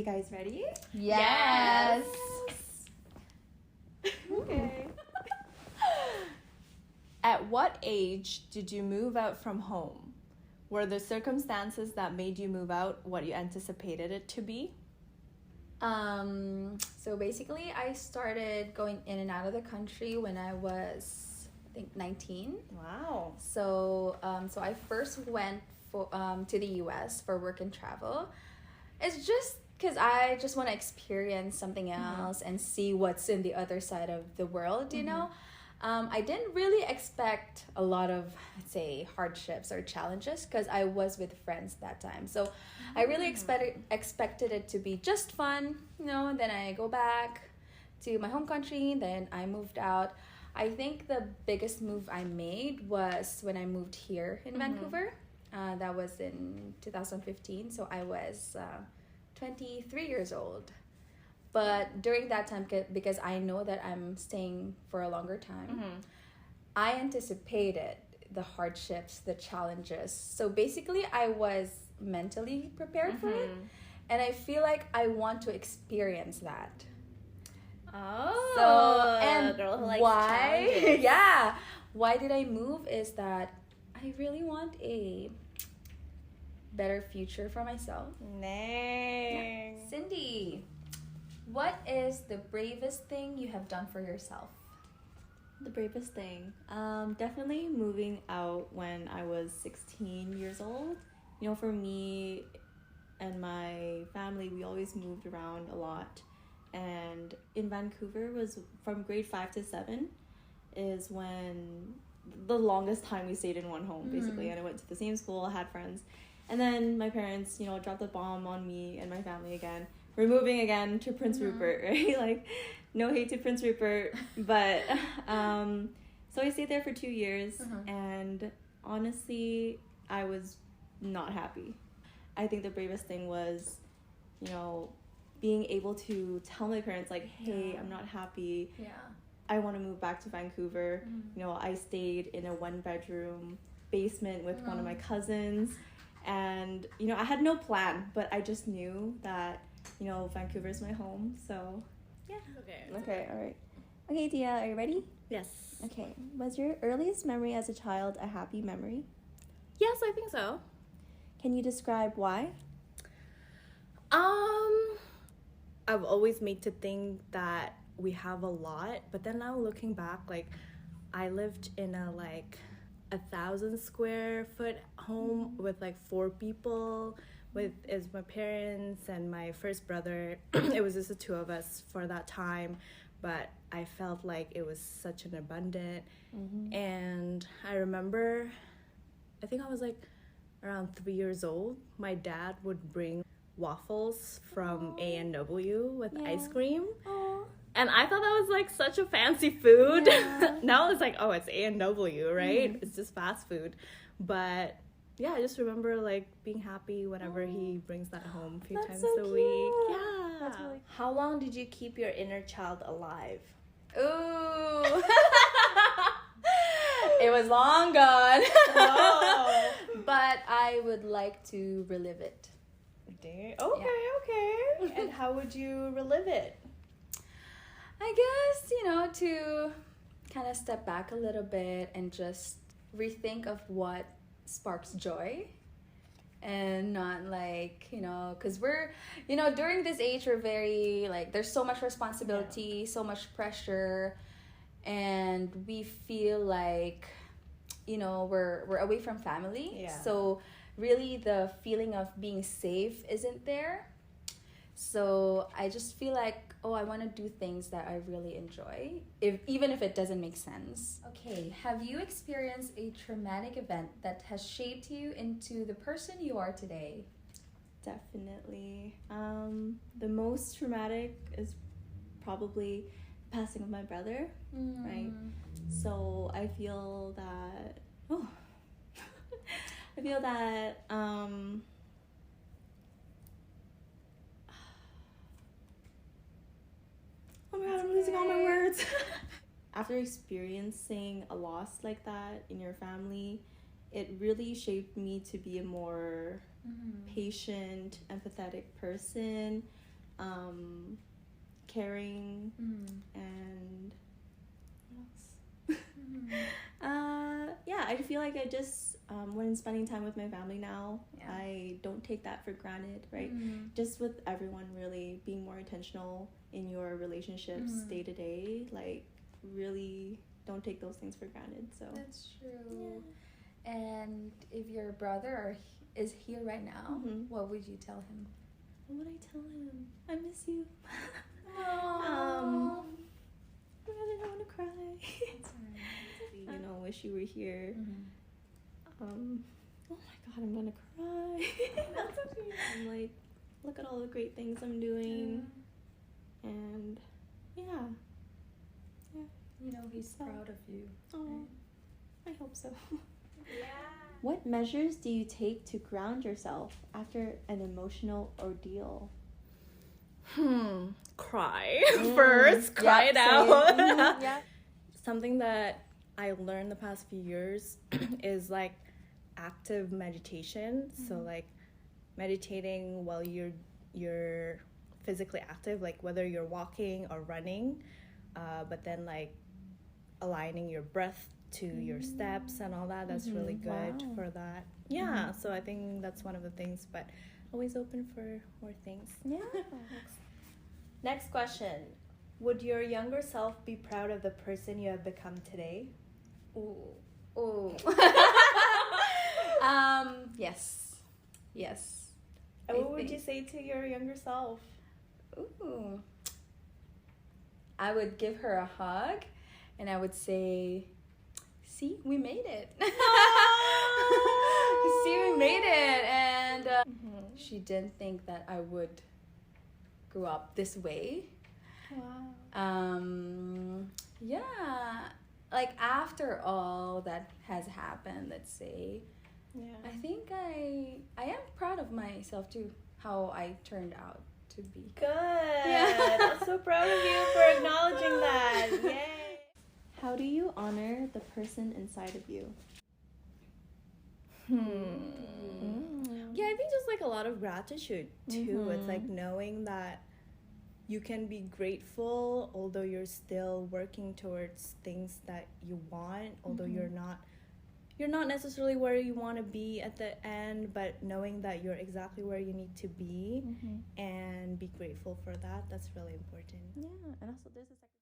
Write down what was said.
guys ready? Yes. Okay. At what age did you move out from home? Were the circumstances that made you move out what you anticipated it to be? So basically I started going in and out of the country when I was, I think, 19. Wow. So I first went to the US for work and travel. It's just because I just want to experience something else and see what's in the other side of the world, you know? I didn't really expect a lot of, I'd say, hardships or challenges because I was with friends that time. So I really expected it to be just fun, you know, and then I go back to my home country, then I moved out. I think the biggest move I made was when I moved here in Vancouver. That was in 2015, so I was 23 years old. But during that time, because I know that I'm staying for a longer time, I anticipated the hardships, the challenges. So basically, I was mentally prepared for it. And I feel like I want to experience that. Oh, So, and girl who likes why? challenges. Yeah. Why did I move is that I really want a better future for myself. Dang. Cindy, what is the bravest thing you have done for yourself? The bravest thing. Definitely moving out when I was 16 years old. You know, for me and my family, we always moved around a lot. And in Vancouver was from grade 5 to 7 is when the longest time we stayed in one home, basically. And I went to the same school, had friends. And then my parents, you know, dropped the bomb on me and my family again. We're moving again to Prince Rupert, right? Like, no hate to Prince Rupert. But, so I stayed there for 2 years. And honestly, I was not happy. I think the bravest thing was, you know, being able to tell my parents, like, hey, I'm not happy. Yeah. I want to move back to Vancouver. You know, I stayed in a 1-bedroom basement with one of my cousins. And, you know, I had no plan, but I just knew that, you know, Vancouver is my home. So, yeah. Okay, all right. Okay, Dhia, are you ready? Yes. Okay. Was your earliest memory as a child a happy memory? Yes, I think so. Can you describe why? I've always made to think that we have a lot, but then now looking back, like, I lived in a 1,000 square foot home with 4 people, with my parents and my first brother. It was just the 2 of us for that time, but I felt like it was such an abundant. And I remember, I think I was around 3 years old. My dad would bring waffles from A&W with ice cream. And I thought that was such a fancy food. Yeah. Now it's oh, it's A&W, right? It's just fast food. But yeah, I just remember being happy whenever he brings that home a few times so a cute. week. Yeah. That's really How long did you keep your inner child alive? Ooh. It was long gone. Whoa. But I would like to relive it. Okay. And how would you relive it? I guess, you know, to kind of step back a little bit and just rethink of what sparks joy. And not you know, because we're, you know, during this age, we're very, there's so much responsibility, so much pressure. And we feel you know, we're away from family. Yeah. So really the feeling of being safe isn't there. So I just feel I want to do things that I really enjoy, even if it doesn't make sense. Okay, have you experienced a traumatic event that has shaped you into the person you are today? Definitely. The most traumatic is probably the passing of my brother, right? So I feel that, oh my god, I'm losing all my words. After experiencing a loss like that in your family, it really shaped me to be a more patient, empathetic person. caring, and what else? Yeah, I feel like I just when spending time with my family now, I don't take that for granted, right? Just with everyone, really being more intentional in your relationships day to day, like really don't take those things for granted. So that's true. And if your brother is here right now, what would you tell him? What would I tell him? I miss you. Aww. I don't want to cry. You know, wish you were here. Oh my god, I'm gonna cry. That's okay. I'm like, look at all the great things I'm doing, and yeah. You know, he's proud of you. Oh, right? I hope so. Yeah. What measures do you take to ground yourself after an emotional ordeal? Cry first. Cry it out. Yeah. Something that I learned the past few years is like active meditation. So like meditating while you're physically active, like whether you're walking or running, but then like aligning your breath to your steps and all that. That's really good for that. Yeah, so I think that's one of the things, but always open for more things. Yeah. Next question. Would your younger self be proud of the person you have become today? Ooh. Yes. And what would you say to your younger self? Ooh. I would give her a hug and I would say, see, we made it. See, we made it. And she didn't think that I would grow up this way. Wow. Yeah. Like after all that has happened, let's say, I think I am proud of myself too, how I turned out to be. Good. Yeah. I'm so proud of you for acknowledging that. Yay. How do you honor the person inside of you? Yeah, I think just like a lot of gratitude too. It's like knowing that you can be grateful although you're still working towards things that you want, although you're not necessarily where you want to be at the end, but knowing that you're exactly where you need to be and be grateful for that. That's really important. Yeah, and also there's a second